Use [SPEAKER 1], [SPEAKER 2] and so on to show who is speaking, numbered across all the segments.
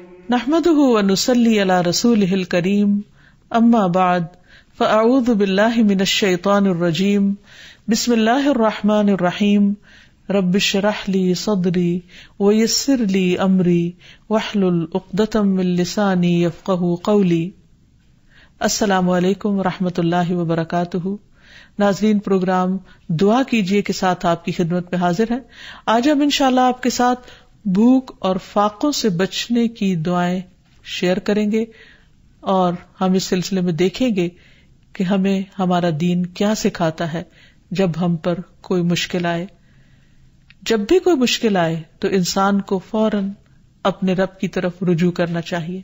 [SPEAKER 1] نحمده ونصلي على رسوله الكريم اما بعد فاعوذ بالله من الشيطان الرجيم بسم الله الرحمن الرحيم رب اشرح لي صدري ويسر لي امري واحلل عقدة من لساني يفقهوا قولي۔ السلام علیکم ورحمۃ اللہ وبرکاتہ۔ ناظرین، پروگرام دعا کیجیے کے ساتھ آپ کی خدمت میں حاضر ہے۔ آج ہم انشاءاللہ آپ کے ساتھ بھوک اور فاقوں سے بچنے کی دعائیں شیئر کریں گے، اور ہم اس سلسلے میں دیکھیں گے کہ ہمیں ہمارا دین کیا سکھاتا ہے جب ہم پر کوئی مشکل آئے۔ جب بھی کوئی مشکل آئے تو انسان کو فوراً اپنے رب کی طرف رجوع کرنا چاہیے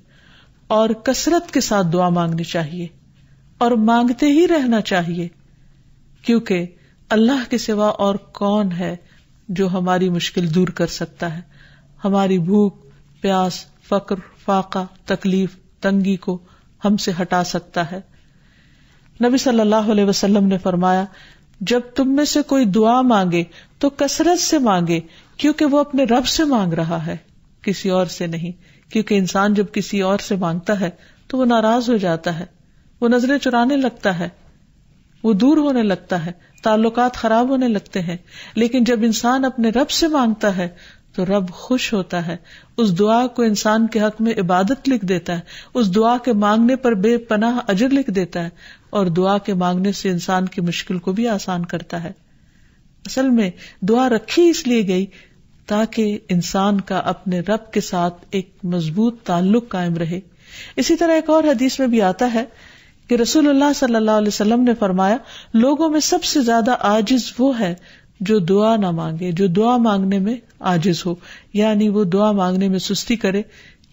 [SPEAKER 1] اور کثرت کے ساتھ دعا مانگنی چاہیے اور مانگتے ہی رہنا چاہیے، کیونکہ اللہ کے سوا اور کون ہے جو ہماری مشکل دور کر سکتا ہے، ہماری بھوک، پیاس، فقر، فاقہ، تکلیف، تنگی کو ہم سے ہٹا سکتا ہے۔ نبی صلی اللہ علیہ وسلم نے فرمایا، جب تم میں سے کوئی دعا مانگے تو کثرت سے مانگے، کیونکہ وہ اپنے رب سے مانگ رہا ہے، کسی اور سے نہیں۔ کیونکہ انسان جب کسی اور سے مانگتا ہے تو وہ ناراض ہو جاتا ہے، وہ نظریں چرانے لگتا ہے، وہ دور ہونے لگتا ہے، تعلقات خراب ہونے لگتے ہیں۔ لیکن جب انسان اپنے رب سے مانگتا ہے تو رب خوش ہوتا ہے، اس دعا کو انسان کے حق میں عبادت لکھ دیتا ہے، اس دعا کے مانگنے پر بے پناہ اجر لکھ دیتا ہے، اور دعا کے مانگنے سے انسان کی مشکل کو بھی آسان کرتا ہے۔ اصل میں دعا رکھی اس لیے گئی تاکہ انسان کا اپنے رب کے ساتھ ایک مضبوط تعلق قائم رہے۔ اسی طرح ایک اور حدیث میں بھی آتا ہے کہ رسول اللہ صلی اللہ علیہ وسلم نے فرمایا، لوگوں میں سب سے زیادہ عاجز وہ ہے جو دعا نہ مانگے، جو دعا مانگنے میں عاجز ہو، یعنی وہ دعا مانگنے میں سستی کرے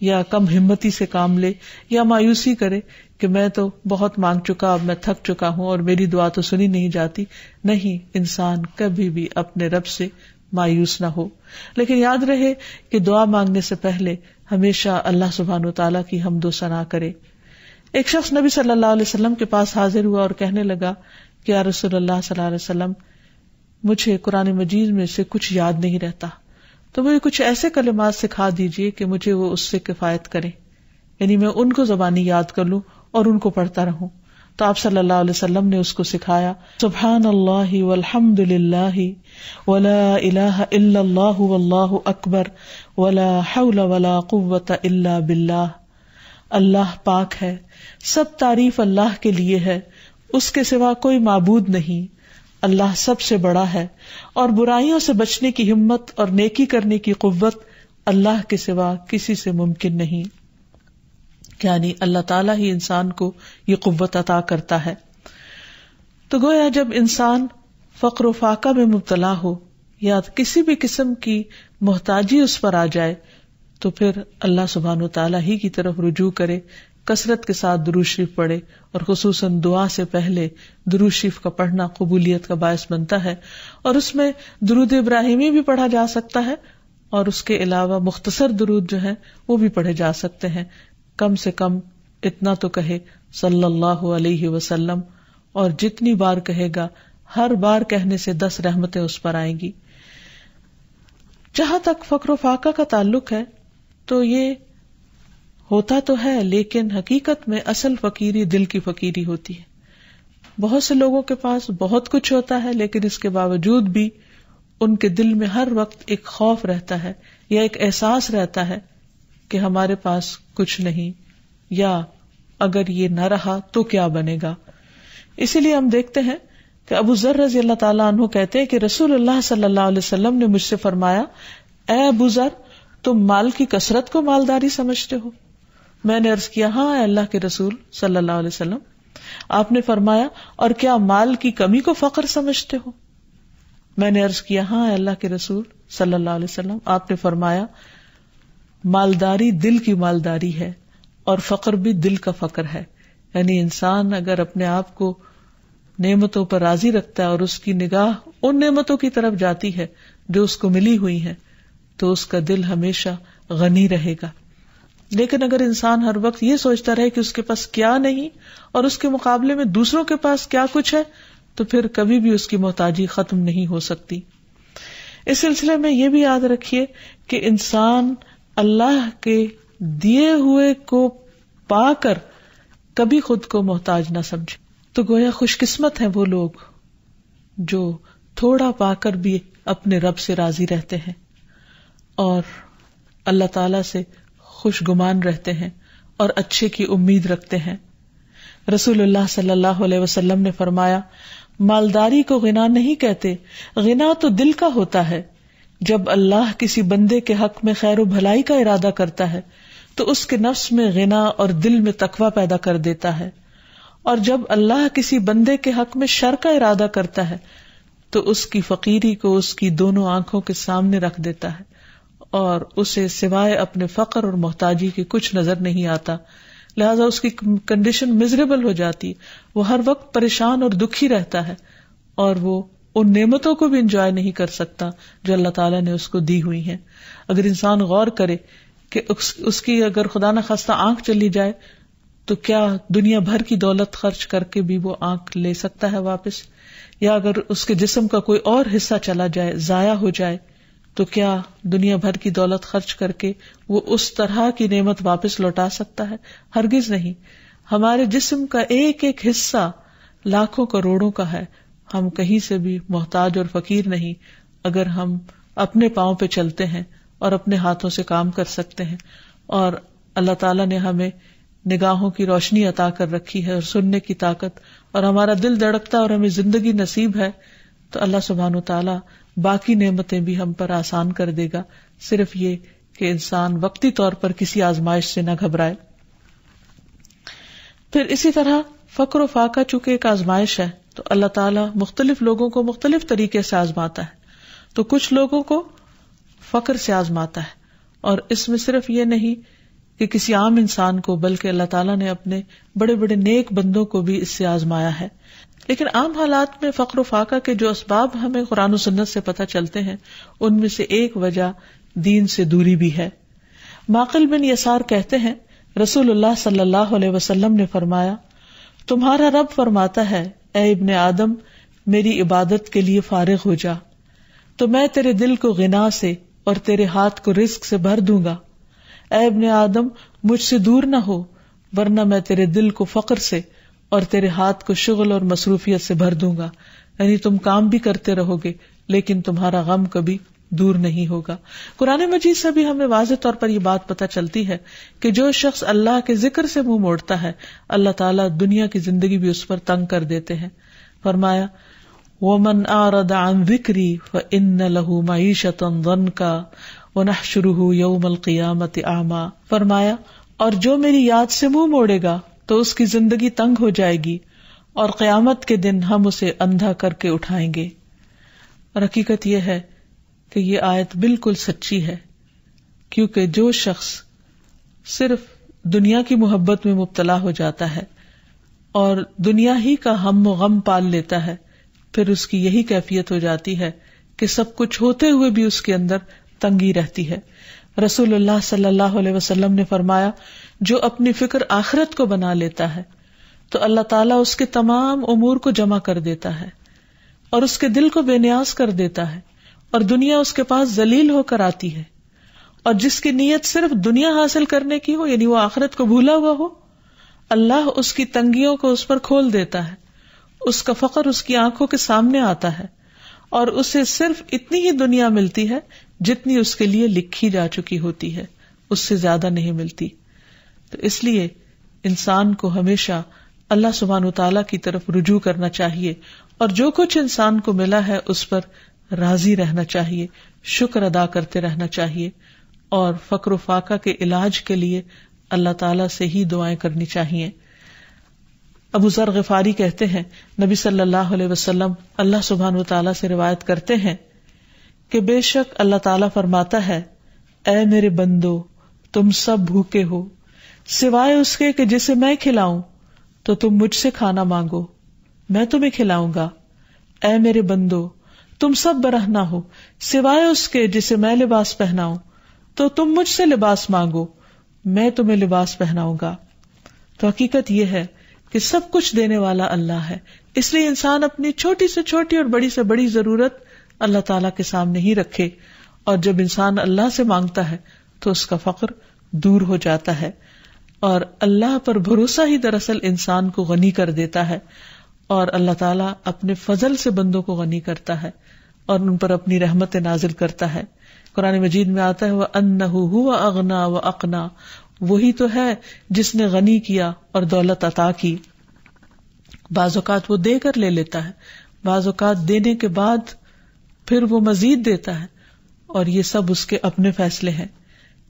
[SPEAKER 1] یا کم ہمتی سے کام لے یا مایوسی کرے کہ میں تو بہت مانگ چکا، اب میں تھک چکا ہوں اور میری دعا تو سنی نہیں جاتی۔ نہیں، انسان کبھی بھی اپنے رب سے مایوس نہ ہو، لیکن یاد رہے کہ دعا مانگنے سے پہلے ہمیشہ اللہ سبحانہ وتعالیٰ کی حمد و ثنا کرے۔ ایک شخص نبی صلی اللہ علیہ وسلم کے پاس حاضر ہوا اور کہنے لگا کہ یا رسول اللہ صلی اللہ علیہ وسلم، مجھے قرآن مجید میں سے کچھ یاد نہیں رہتا، تو مجھے کچھ ایسے کلمات سکھا دیجئے کہ مجھے وہ اس سے کفایت کرے، یعنی میں ان کو زبانی یاد کر لوں اور ان کو پڑھتا رہوں۔ تو آپ صلی اللہ علیہ وسلم نے اس کو سکھایا، سبحان اللہ والحمد للہ ولا الہ الا اللہ واللہ اکبر ولا حول ولا قوۃ الا باللہ۔ اللہ پاک ہے، سب تعریف اللہ کے لیے ہے، اس کے سوا کوئی معبود نہیں، اللہ سب سے بڑا ہے، اور برائیوں سے بچنے کی ہمت اور نیکی کرنے کی قوت اللہ کے سوا کسی سے ممکن نہیں۔ یعنی اللہ تعالیٰ ہی انسان کو یہ قوت عطا کرتا ہے۔ تو گویا جب انسان فقر و فاقہ میں مبتلا ہو یا کسی بھی قسم کی محتاجی اس پر آ جائے تو پھر اللہ سبحانہ و تعالیٰ ہی کی طرف رجوع کرے، کثرت کے ساتھ درود شریف پڑھے، اور خصوصاً دعا سے پہلے درود شریف کا پڑھنا قبولیت کا باعث بنتا ہے۔ اور اس میں درود ابراہیمی بھی پڑھا جا سکتا ہے، اور اس کے علاوہ مختصر درود جو ہیں وہ بھی پڑھے جا سکتے ہیں۔ کم سے کم اتنا تو کہے صلی اللہ علیہ وسلم، اور جتنی بار کہے گا ہر بار کہنے سے 10 رحمتیں اس پر آئیں گی۔ جہاں تک فقر و فاقہ کا تعلق ہے تو یہ ہوتا تو ہے، لیکن حقیقت میں اصل فقیری دل کی فقیری ہوتی ہے۔ بہت سے لوگوں کے پاس بہت کچھ ہوتا ہے، لیکن اس کے باوجود بھی ان کے دل میں ہر وقت ایک خوف رہتا ہے یا ایک احساس رہتا ہے کہ ہمارے پاس کچھ نہیں، یا اگر یہ نہ رہا تو کیا بنے گا۔ اسی لیے ہم دیکھتے ہیں کہ ابو ذر رضی اللہ تعالیٰ عنہ کہتے ہیں کہ رسول اللہ صلی اللہ علیہ وسلم نے مجھ سے فرمایا، اے ابو ذر، تم مال کی کثرت کو مالداری سمجھتے ہو؟ میں نے عرض کیا، ہاں اے اللہ کے رسول صلی اللہ علیہ وسلم۔ آپ نے فرمایا، اور کیا مال کی کمی کو فقر سمجھتے ہو؟ میں نے عرض کیا، ہاں اے اللہ کے رسول صلی اللہ علیہ وسلم۔ آپ نے فرمایا، مالداری دل کی مالداری ہے اور فقر بھی دل کا فقر ہے۔ یعنی انسان اگر اپنے آپ کو نعمتوں پر راضی رکھتا ہے اور اس کی نگاہ ان نعمتوں کی طرف جاتی ہے جو اس کو ملی ہوئی ہیں، تو اس کا دل ہمیشہ غنی رہے گا۔ لیکن اگر انسان ہر وقت یہ سوچتا رہے کہ اس کے پاس کیا نہیں اور اس کے مقابلے میں دوسروں کے پاس کیا کچھ ہے، تو پھر کبھی بھی اس کی محتاجی ختم نہیں ہو سکتی۔ اس سلسلے میں یہ بھی یاد رکھیے کہ انسان اللہ کے دیے ہوئے کو پا کر کبھی خود کو محتاج نہ سمجھے. تو گویا خوش قسمت ہیں وہ لوگ جو تھوڑا پا کر بھی اپنے رب سے راضی رہتے ہیں اور اللہ تعالی سے خوش گمان رہتے ہیں اور اچھے کی امید رکھتے ہیں. رسول اللہ صلی اللہ علیہ وسلم نے فرمایا، مالداری کو غنا نہیں کہتے، غنا تو دل کا ہوتا ہے. جب اللہ کسی بندے کے حق میں خیر و بھلائی کا ارادہ کرتا ہے تو اس کے نفس میں غنا اور دل میں تقویٰ پیدا کر دیتا ہے، اور جب اللہ کسی بندے کے حق میں شر کا ارادہ کرتا ہے تو اس کی فقیری کو اس کی دونوں آنکھوں کے سامنے رکھ دیتا ہے اور اسے سوائے اپنے فقر اور محتاجی کے کچھ نظر نہیں آتا. لہذا اس کی کنڈیشن میزریبل ہو جاتی، وہ ہر وقت پریشان اور دکھی رہتا ہے اور وہ ان نعمتوں کو بھی انجوائے نہیں کر سکتا جو اللہ تعالیٰ نے اس کو دی ہوئی ہیں. اگر انسان غور کرے کہ اس کی اگر خدا نہ خواستہ آنکھ چلی جائے تو کیا دنیا بھر کی دولت خرچ کر کے بھی وہ آنکھ لے سکتا ہے واپس؟ یا اگر اس کے جسم کا کوئی اور حصہ چلا جائے، ضائع ہو جائے، تو کیا دنیا بھر کی دولت خرچ کر کے وہ اس طرح کی نعمت واپس لوٹا سکتا ہے؟ ہرگز نہیں. ہمارے جسم کا ایک ایک حصہ لاکھوں کروڑوں کا ہے، ہم کہیں سے بھی محتاج اور فقیر نہیں اگر ہم اپنے پاؤں پہ چلتے ہیں اور اپنے ہاتھوں سے کام کر سکتے ہیں. اور اللہ تعالیٰ نے ہمیں نگاہوں کی روشنی عطا کر رکھی ہے اور سننے کی طاقت، اور ہمارا دل دھڑکتا اور ہمیں زندگی نصیب ہے، تو اللہ سبحانہ وتعالیٰ باقی نعمتیں بھی ہم پر آسان کر دے گا. صرف یہ کہ انسان وقتی طور پر کسی آزمائش سے نہ گھبرائے. پھر اسی طرح فقر و فاقہ چونکہ ایک آزمائش ہے تو اللہ تعالیٰ مختلف لوگوں کو مختلف طریقے سے آزماتا ہے. تو کچھ لوگوں کو فقر سے آزماتا ہے، اور اس میں صرف یہ نہیں کہ کسی عام انسان کو، بلکہ اللہ تعالیٰ نے اپنے بڑے بڑے نیک بندوں کو بھی اس سے آزمایا ہے. لیکن عام حالات میں فقر و فاقہ کے جو اسباب ہمیں قرآن و سنت سے پتہ چلتے ہیں، ان میں سے ایک وجہ دین سے دوری بھی ہے. معقل بن یسار کہتے ہیں، رسول اللہ صلی اللہ علیہ وسلم نے فرمایا، تمہارا رب فرماتا ہے، اے ابن آدم، میری عبادت کے لیے فارغ ہو جا تو میں تیرے دل کو غنا سے اور تیرے ہاتھ کو رزق سے بھر دوں گا. اے ابن آدم، مجھ سے دور نہ ہو ورنہ میں تیرے دل کو فقر سے اور تیرے ہاتھ کو شغل اور مصروفیت سے بھر دوں گا. یعنی تم کام بھی کرتے رہو گے لیکن تمہارا غم کبھی دور نہیں ہوگا. قرآن مجید سے بھی ہمیں واضح طور پر یہ بات پتہ چلتی ہے کہ جو شخص اللہ کے ذکر سے منہ موڑتا ہے، اللہ تعالیٰ دنیا کی زندگی بھی اس پر تنگ کر دیتے ہیں. فرمایا، وَمَنْ أَعْرَضَ عَنْ ذِكْرِي فَإِنَّ لَهُ مَعِيشَةً ضَنْكًا وَنَحْشُرُهُ يَوْمَ الْقِيَامَةِ أَعْمَى. فرمایا، اور جو میری یاد سے منہ موڑے گا تو اس کی زندگی تنگ ہو جائے گی اور قیامت کے دن ہم اسے اندھا کر کے اٹھائیں گے. اور حقیقت یہ ہے کہ یہ آیت بالکل سچی ہے، کیونکہ جو شخص صرف دنیا کی محبت میں مبتلا ہو جاتا ہے اور دنیا ہی کا ہم و غم پال لیتا ہے، پھر اس کی یہی کیفیت ہو جاتی ہے کہ سب کچھ ہوتے ہوئے بھی اس کے اندر تنگی رہتی ہے. رسول اللہ صلی اللہ علیہ وسلم نے فرمایا، جو اپنی فکر آخرت کو بنا لیتا ہے تو اللہ تعالیٰ اس کے تمام امور کو جمع کر دیتا ہے اور اس کے دل کو بے نیاز کر دیتا ہے، اور دنیا اس کے پاس ذلیل ہو کر آتی ہے. اور جس کی نیت صرف دنیا حاصل کرنے کی ہو، یعنی وہ آخرت کو بھولا ہوا ہو، اللہ اس کی تنگیوں کو اس پر کھول دیتا ہے، اس کا فقر اس کی آنکھوں کے سامنے آتا ہے اور اسے صرف اتنی ہی دنیا ملتی ہے جتنی اس کے لیے لکھی جا چکی ہوتی ہے، اس سے زیادہ نہیں ملتی. تو اس لیے انسان کو ہمیشہ اللہ سبحانہ وتعالیٰ کی طرف رجوع کرنا چاہیے اور جو کچھ انسان کو ملا ہے اس پر راضی رہنا چاہیے، شکر ادا کرتے رہنا چاہیے، اور فقر و فاقہ کے علاج کے لیے اللہ تعالیٰ سے ہی دعائیں کرنی چاہیے. ابو ذر غفاری کہتے ہیں، نبی صلی اللہ علیہ وسلم اللہ سبحانہ وتعالیٰ سے روایت کرتے ہیں کہ بے شک اللہ تعالیٰ فرماتا ہے، اے میرے بندو، تم سب بھوکے ہو سوائے اس کے کہ جسے میں کھلاؤں، تو تم مجھ سے کھانا مانگو، میں تمہیں کھلاؤں گا. اے میرے بندو، تم سب برہنہ ہو سوائے اس کے جسے میں لباس پہناؤں، تو تم مجھ سے لباس مانگو، میں تمہیں لباس پہناؤں گا. تو حقیقت یہ ہے کہ سب کچھ دینے والا اللہ ہے، اس لیے انسان اپنی چھوٹی سے چھوٹی اور بڑی سے بڑی ضرورت اللہ تعالیٰ کے سامنے ہی رکھے، اور جب انسان اللہ سے مانگتا ہے تو اس کا فقر دور ہو جاتا ہے. اور اللہ پر بھروسہ ہی دراصل انسان کو غنی کر دیتا ہے، اور اللہ تعالیٰ اپنے فضل سے بندوں کو غنی کرتا ہے اور ان پر اپنی رحمت نازل کرتا ہے. قرآن مجید میں آتا ہے وَأَنَّهُ هُوَ أَغْنَى وَأَقْنَى، وہی تو ہے جس نے غنی کیا اور دولت عطا کی. بعض اوقات وہ دے کر لے لیتا ہے، بعض اوقات دینے کے بعد پھر وہ مزید دیتا ہے، اور یہ سب اس کے اپنے فیصلے ہیں.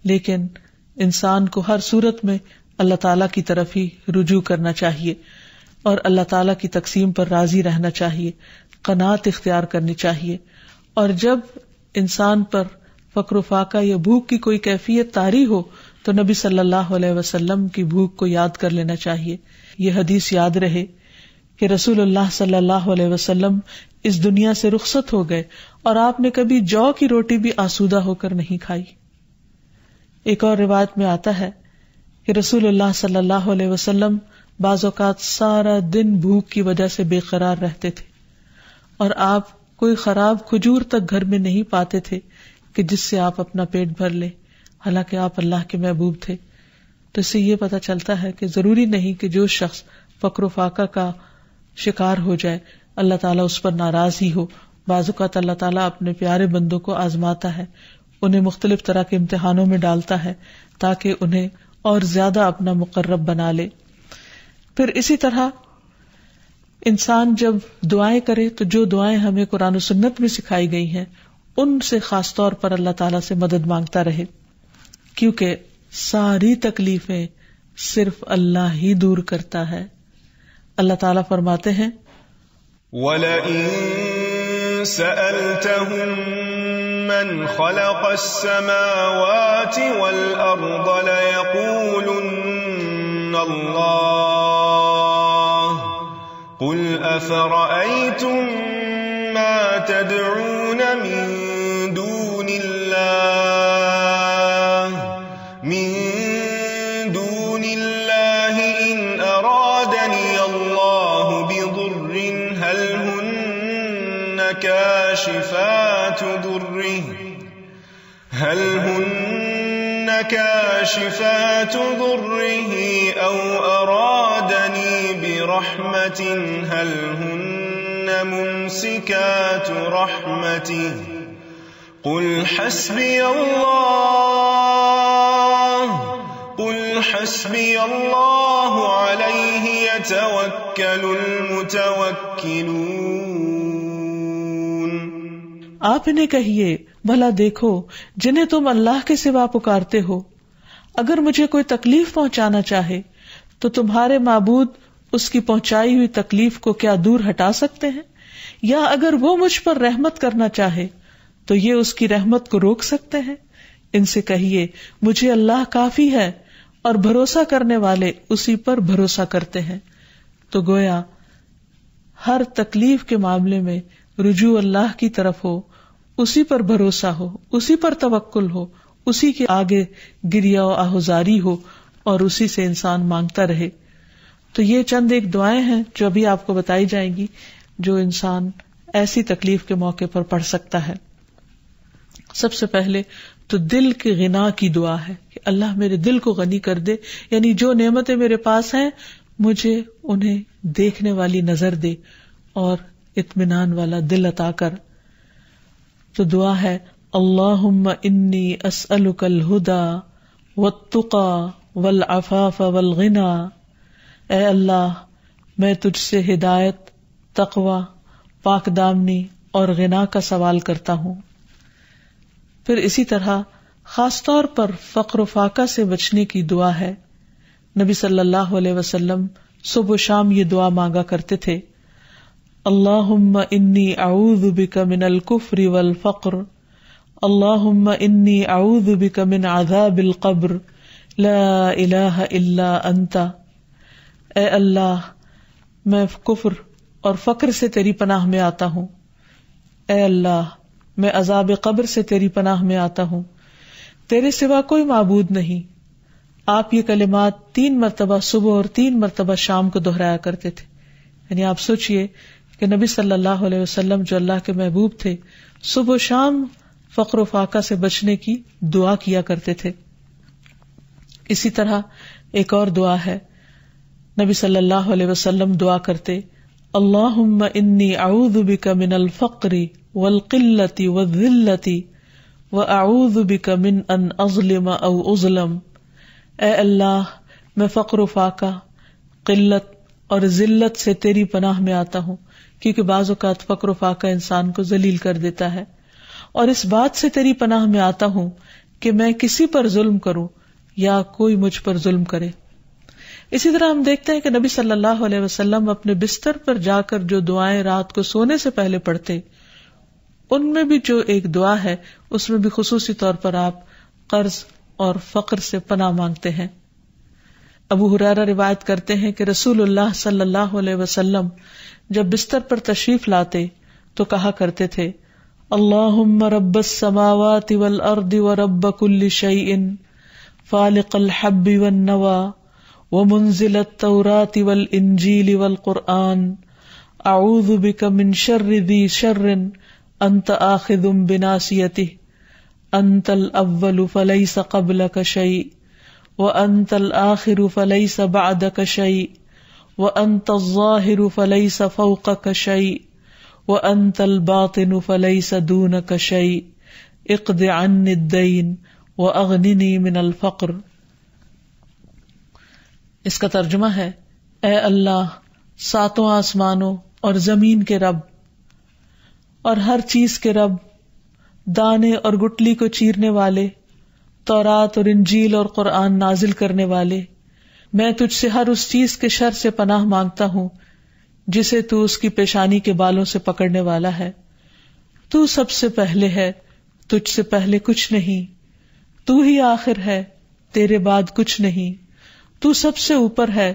[SPEAKER 1] لیکن انسان کو ہر صورت میں اللہ تعالیٰ کی طرف ہی رجوع کرنا چاہیے اور اللہ تعالیٰ کی تقسیم پر راضی رہنا چاہیے، قناعت اختیار کرنی چاہیے. اور جب انسان پر فقر و فاقہ یا بھوک کی کوئی کیفیت طاری ہو تو نبی صلی اللہ علیہ وسلم کی بھوک کو یاد کر لینا چاہیے. یہ حدیث یاد رہے کہ رسول اللہ صلی اللہ علیہ وسلم اس دنیا سے رخصت ہو گئے اور آپ نے کبھی جو کی روٹی بھی آسودہ ہو کر نہیں کھائی. ایک اور روایت میں آتا ہے کہ رسول اللہ صلی اللہ علیہ وسلم بعض اوقات سارا دن بھوک کی وجہ سے بے قرار رہتے تھے، اور آپ کوئی خراب کھجور تک گھر میں نہیں پاتے تھے کہ جس سے آپ اپنا پیٹ بھر لیں، حالانکہ آپ اللہ کے محبوب تھے. تو اس سے یہ پتہ چلتا ہے کہ ضروری نہیں کہ جو شخص فقر و فاقہ کا شکار ہو جائے اللہ تعالیٰ اس پر ناراض ہی ہو. بعض اوقات اللہ تعالیٰ اپنے پیارے بندوں کو آزماتا ہے، انہیں مختلف طرح کے امتحانوں میں ڈالتا ہے تاکہ انہیں اور زیادہ اپنا مقرب بنا لے. پھر اسی طرح انسان جب دعائیں کرے تو جو دعائیں ہمیں قرآن و سنت میں سکھائی گئی ہیں ان سے خاص طور پر اللہ تعالیٰ سے مدد مانگتا رہے، کیونکہ ساری تکلیفیں صرف اللہ ہی دور کرتا ہے. اللہ تعالیٰ فرماتے ہیں
[SPEAKER 2] وَلَئِن سَأَلْتَهُم مَّنْ خَلَقَ السَّمَاوَاتِ وَالْأَرْضَ لَيَقُولُنَّ اللَّهُ قُلْ أَفَرَأَيْتُم مَّا تَدْعُونَ مِن دُونِ اللَّهِ إِنْ أَرَادَنِيَ اللَّهُ بِضُرٍّ هَلْ هُنَّ كاشفات ضره أو أرادني برحمة هل هن ممسكات رحمته قل حسبي الله عليه يتوكل المتوكلون.
[SPEAKER 1] آپ انہیں کہیے بھلا دیکھو جنہیں تم اللہ کے سوا پکارتے ہو، اگر مجھے کوئی تکلیف پہنچانا چاہے تو تمہارے معبود اس کی پہنچائی ہوئی تکلیف کو کیا دور ہٹا سکتے ہیں؟ یا اگر وہ مجھ پر رحمت کرنا چاہے تو یہ اس کی رحمت کو روک سکتے ہیں؟ ان سے کہیے مجھے اللہ کافی ہے اور بھروسہ کرنے والے اسی پر بھروسہ کرتے ہیں. تو گویا ہر تکلیف کے معاملے میں رجوع اللہ کی طرف ہو، اسی پر بھروسہ ہو، اسی پر توکل ہو، اسی کے آگے گریہ و آہذاری ہو اور اسی سے انسان مانگتا رہے. تو یہ چند ایک دعائیں ہیں جو ابھی آپ کو بتائی جائیں گی جو انسان ایسی تکلیف کے موقع پر پڑھ سکتا ہے. سب سے پہلے تو دل کی غنا کی دعا ہے کہ اللہ میرے دل کو غنی کر دے، یعنی جو نعمتیں میرے پاس ہیں مجھے انہیں دیکھنے والی نظر دے اور اطمینان والا دل عطا کر. تو دعا ہے اللہم انی اسألک الہدی والتقی والعفاف والغنی، اے اللہ میں تجھ سے ہدایت، تقوی، پاک دامنی اور غنا کا سوال کرتا ہوں. پھر اسی طرح خاص طور پر فقر و فاقہ سے بچنے کی دعا ہے. نبی صلی اللہ علیہ وسلم صبح و شام یہ دعا مانگا کرتے تھے اللہم انی اعوذ بک من الکفر والفقر، اللہم انی اعوذ بک من عذاب القبر، لا الہ الا انت. اے اللہ میں کفر اور فقر سے تیری پناہ میں آتا ہوں، اے اللہ میں عذاب قبر سے تیری پناہ میں آتا ہوں، تیرے سوا کوئی معبود نہیں. آپ یہ کلمات 3 مرتبہ صبح اور 3 مرتبہ شام کو دہرایا کرتے تھے. یعنی آپ سوچئے کہ نبی صلی اللہ علیہ وسلم جو اللہ کے محبوب تھے صبح و شام فقر و فاقہ سے بچنے کی دعا کیا کرتے تھے. اسی طرح ایک اور دعا ہے، نبی صلی اللہ علیہ وسلم دعا کرتے، اللہم انی اعوذ بک من الفقر والقلۃ والذلۃ واعوذ بک من ان اظلم او اظلم، اے اللہ میں فقر و فاقہ، قلت اور ذلت سے تیری پناہ میں آتا ہوں، کیونکہ بعض اوقات فقر و فاقہ انسان کو ذلیل کر دیتا ہے، اور اس بات سے تیری پناہ میں آتا ہوں کہ میں کسی پر ظلم کروں یا کوئی مجھ پر ظلم کرے۔ اسی طرح ہم دیکھتے ہیں کہ نبی صلی اللہ علیہ وسلم اپنے بستر پر جا کر جو دعائیں رات کو سونے سے پہلے پڑھتے، ان میں بھی جو ایک دعا ہے اس میں بھی خصوصی طور پر آپ قرض اور فقر سے پناہ مانگتے ہیں۔ ابو ہریرہ روایت کرتے ہیں کہ رسول اللہ صلی اللہ علیہ وسلم جب بستر پر تشریف لاتے تو کہا کرتے تھے، اللہم رب السماوات والارض ورب کل شیء فالق الحب والنوى ومنزل التوراة والانجیل والقرآن اعوذ بک من شر ذی شر انت آخذ بناصیته انت الاول فلیس قبلک شیء وانت الآخر فلیس بعدک شیء وانت الظاہر فلیس فوقک شیء وانت الباطن فلیس دونک شیء اقض عنی الدین واغننی من الفقر۔ اس کا ترجمہ ہے، اے اللہ ساتوں آسمانوں اور زمین کے رب اور ہر چیز کے رب، دانے اور گٹلی کو چیرنے والے، تورات اور انجیل اور قرآن نازل کرنے والے، میں تجھ سے ہر اس چیز کے شر سے پناہ مانگتا ہوں جسے تو اس کی پیشانی کے بالوں سے پکڑنے والا ہے۔ تو سب سے پہلے ہے، تجھ سے پہلے کچھ نہیں، تو ہی آخر ہے، تیرے بعد کچھ نہیں، تو سب سے اوپر ہے،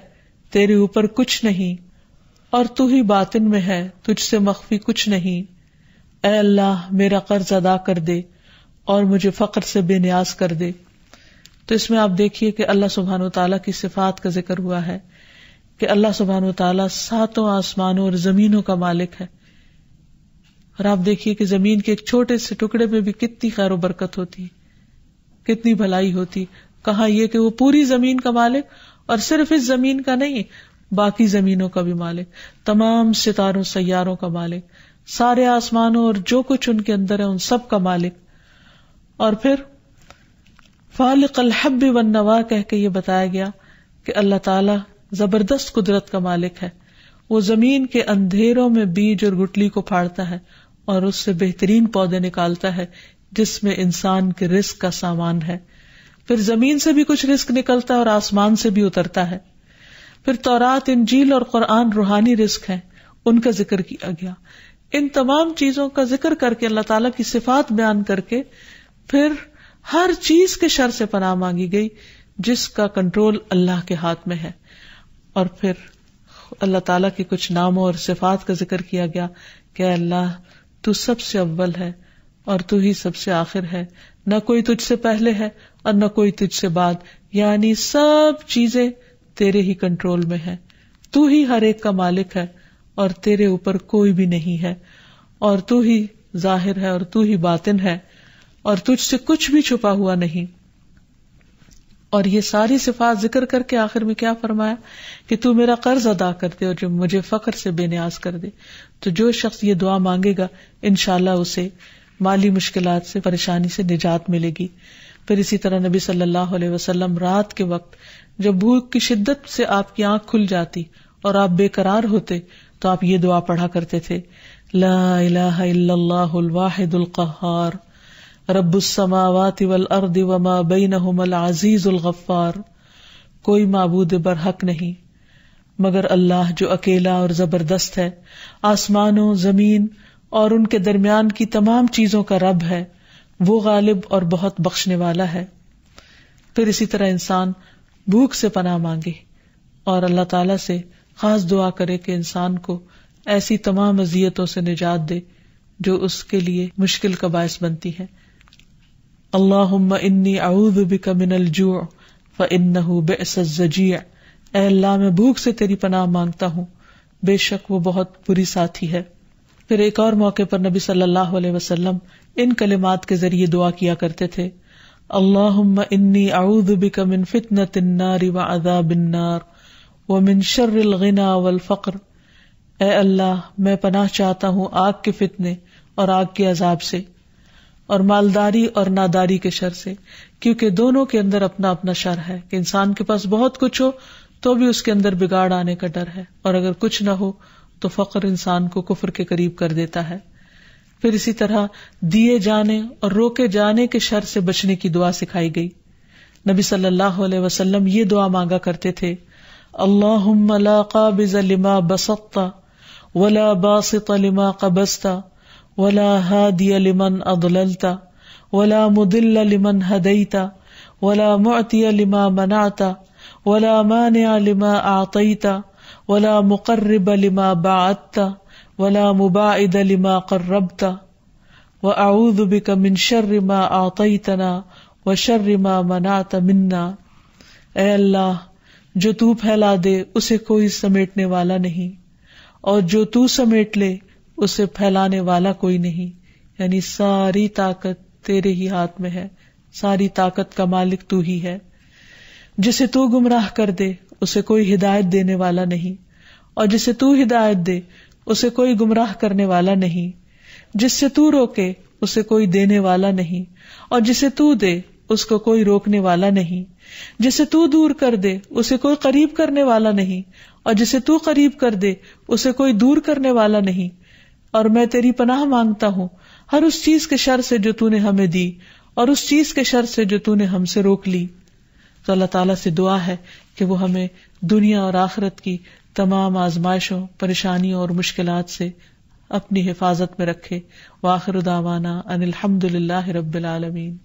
[SPEAKER 1] تیرے اوپر کچھ نہیں، اور تو ہی باطن میں ہے، تجھ سے مخفی کچھ نہیں۔ اے اللہ میرا قرض ادا کر دے اور مجھے فقر سے بے نیاز کر دے۔ تو اس میں آپ دیکھیے کہ اللہ سبحانہ وتعالیٰ کی صفات کا ذکر ہوا ہے کہ اللہ سبحانہ وتعالیٰ ساتوں آسمانوں اور زمینوں کا مالک ہے، اور آپ دیکھیے کہ زمین کے ایک چھوٹے سے ٹکڑے میں بھی کتنی خیر و برکت ہوتی، کتنی بھلائی ہوتی۔ کہاں یہ کہ وہ پوری زمین کا مالک، اور صرف اس زمین کا نہیں، باقی زمینوں کا بھی مالک، تمام ستاروں سیاروں کا مالک، سارے آسمانوں اور جو کچھ ان کے اندر ہے ان سب کا مالک۔ اور پھر فالق الحب والنوى کہہ کے یہ بتایا گیا کہ اللہ تعالی زبردست قدرت کا مالک ہے، وہ زمین کے اندھیروں میں بیج اور گٹلی کو پھاڑتا ہے اور اس سے بہترین پودے نکالتا ہے جس میں انسان کے رزق کا سامان ہے۔ پھر زمین سے بھی کچھ رزق نکلتا ہے اور آسمان سے بھی اترتا ہے۔ پھر تورات، انجیل اور قرآن روحانی رزق ہیں، ان کا ذکر کیا گیا۔ ان تمام چیزوں کا ذکر کر کے اللہ تعالیٰ کی صفات بیان کر کے پھر ہر چیز کے شر سے پناہ مانگی گئی جس کا کنٹرول اللہ کے ہاتھ میں ہے۔ اور پھر اللہ تعالیٰ کے کچھ ناموں اور صفات کا ذکر کیا گیا کہ اے اللہ تو سب سے اول ہے اور تو ہی سب سے آخر ہے، نہ کوئی تجھ سے پہلے ہے اور نہ کوئی تجھ سے بعد، یعنی سب چیزیں تیرے ہی کنٹرول میں ہے، تو ہی ہر ایک کا مالک ہے اور تیرے اوپر کوئی بھی نہیں ہے، اور تو ہی ظاہر ہے اور تو ہی باطن ہے اور تجھ سے کچھ بھی چھپا ہوا نہیں۔ اور یہ ساری صفات ذکر کر کے آخر میں کیا فرمایا کہ تو میرا قرض ادا کر دے اور جو مجھے فقر سے بے نیاز کر دے۔ تو جو شخص یہ دعا مانگے گا انشاءاللہ اسے مالی مشکلات سے، پریشانی سے نجات ملے گی۔ پھر اسی طرح نبی صلی اللہ علیہ وسلم رات کے وقت جب بھوک کی شدت سے آپ کی آنکھ کھل جاتی اور آپ بے قرار ہوتے تو آپ یہ دعا پڑھا کرتے تھے، لا الہ الا اللہ الواحد القہار رب السماوات والارض وما بینہما العزیز الغفار، کوئی معبود برحق نہیں مگر اللہ جو اکیلا اور زبردست ہے، آسمانوں، زمین اور ان کے درمیان کی تمام چیزوں کا رب ہے، وہ غالب اور بہت بخشنے والا ہے۔ پھر اسی طرح انسان بھوک سے پناہ مانگے اور اللہ تعالیٰ سے خاص دعا کرے کہ انسان کو ایسی تمام اذیتوں سے نجات دے جو اس کے لیے مشکل کا باعث بنتی ہے۔ اللہم انی اعوذ بک من الجوع فانہ بئس الضجیع، اے اللہ میں بھوک سے تیری پناہ مانگتا ہوں، بے شک وہ بہت بری ساتھی ہے۔ پھر ایک اور موقع پر نبی صلی اللہ علیہ وسلم ان کلمات کے ذریعے دعا کیا کرتے تھے، اللہم انی اعوذ بک من فتنۃ النار وعذاب النار ومن شر الغنی والفقر. اے اللہ میں پناہ چاہتا ہوں آگ کے فتنے اور آگ کے عذاب سے، اور مالداری اور ناداری کے شر سے، کیونکہ دونوں کے اندر اپنا اپنا شر ہے کہ انسان کے پاس بہت کچھ ہو تو بھی اس کے اندر بگاڑ آنے کا ڈر ہے، اور اگر کچھ نہ ہو تو فقر انسان کو کفر کے قریب کر دیتا ہے. پھر اسی طرح دیے جانے اور روکے جانے کے شر سے بچنے کی دعا سکھائی گئی. نبی صلی اللہ علیہ وسلم یہ دعا مانگا کرتے تھے، اللہم لا قابض لما بسطت ولا باسط لما قبضت ولا ہادی لمن اضللت ولا مضل لمن ہدیت ولا معطی لما منعت ولا مانع لما اعطیت ولا مقرب لما بعدت ولا مباعد لما قربت واعوذ بک من شر ما اعطیتنا وشر ما منعت منا. اے اللہ جو تو پھیلا دے اسے کوئی سمیٹنے والا نہیں، اور جو تو سمیٹ لے اسے پھیلانے والا کوئی نہیں. یعنی ساری طاقت تیرے ہی ہاتھ میں ہے، ساری طاقت کا مالک تو ہی ہے. جسے تو گمراہ کر دے اسے کوئی ہدایت دینے والا نہیں، اور جسے تو ہدایت دے اسے کوئی گمراہ کرنے والا نہیں. جس سے تو روکے اسے کوئی دینے والا نہیں، اور جسے تو دے اس کو کوئی روکنے والا نہیں. جسے تو دور کر دے اسے کوئی قریب کرنے والا نہیں، اور جسے تو قریب کر دے اسے کوئی دور کرنے والا نہیں. اور میں تیری پناہ مانگتا ہوں ہر اس چیز کے شر سے جو تو نے ہمیں دی، اور اس چیز کے شر سے جو تو نے ہم سے روک لی. تو اللہ تعالیٰ سے دعا ہے کہ وہ ہمیں دنیا اور آخرت کی تمام آزمائشوں، پریشانیوں اور مشکلات سے اپنی حفاظت میں رکھے. وآخر دعوانا ان الحمد للہ رب العالمین.